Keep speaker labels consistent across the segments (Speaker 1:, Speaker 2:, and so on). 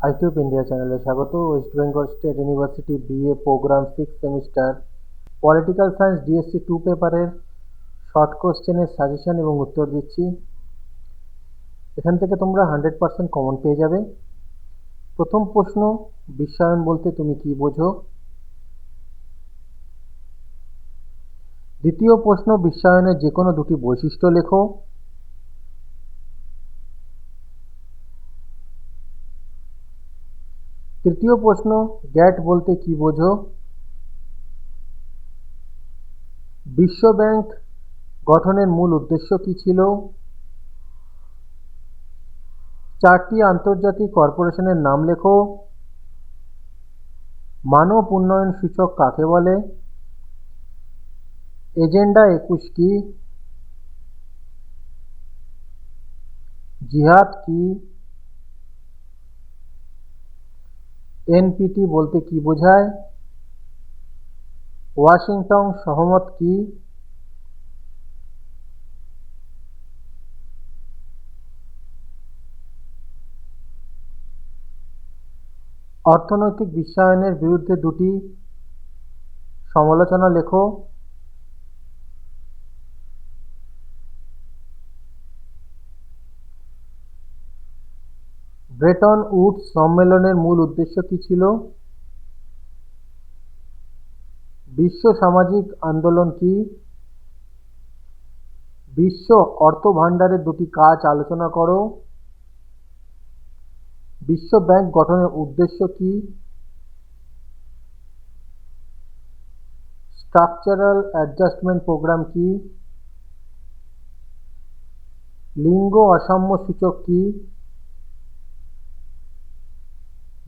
Speaker 1: আইটিউব India চ্যানেলে স্বাগত। West Bengal State University BA programme 6 semester political science DSC 2 পেপারের short কোশ্চেনের সাজেশন এবং উত্তর দিচ্ছি। এখান থেকে তোমরা 100% কমন পেয়ে যাবে। প্রথম প্রশ্ন, বিশ্বায়ন বলতে তুমি কি বোঝো? দ্বিতীয় প্রশ্ন, বিশ্বায়নের যে কোনো দুটি বৈশিষ্ট্য লেখো। তৃতীয় প্রশ্ন, গ্যাট বলতে কি বোঝো? বিশ্ব ব্যাংক গঠনের মূল উদ্দেশ্য কি ছিল? চারটি আন্তর্জাতিক কর্পোরেশনের নাম লেখো। মানব উন্নয়ন সূচক কাকে বলে? এজেন্ডা 21 কি? জিহাদ কি? এনপিটি বলতে কি বোঝায়? ওয়াশিংটন সহমত কি? অর্থনৈতিক বিশ্বায়নের বিরুদ্ধে দুটি সমালোচনা লেখো। ব্রেটন উডস সম্মেলনের মূল উদ্দেশ্য কি ছিল? বিশ্ব সামাজিক আন্দোলন কি? বিশ্ব অর্থ ভাণ্ডারের দুটি কাজ আলোচনা করো। বিশ্ব ব্যাংক গঠনের উদ্দেশ্য কি? স্ট্রাকচারাল অ্যাডজাস্টমেন্ট প্রোগ্রাম কি? লিঙ্গ অসাম্য সূচক কি?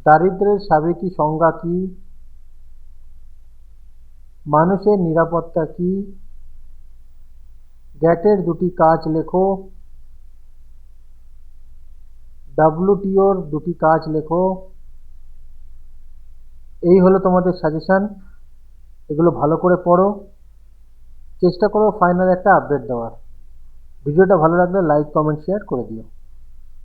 Speaker 1: দারিদ্র্যের সাবেকি সংজ্ঞা কি? মানুষের নিরাপত্তা কি? গ্যাটের দুটি কাজ লেখো। ডাব্লিউটিওর দুটি কাজ লেখো। এই হলো তোমাদের সাজেশন। এগুলো ভালো করে পড়ো, চেষ্টা করো ফাইনাল একটা আপডেট দেওয়ার। ভিডিওটা ভালো লাগলে লাইক, কমেন্ট, শেয়ার করে দিও।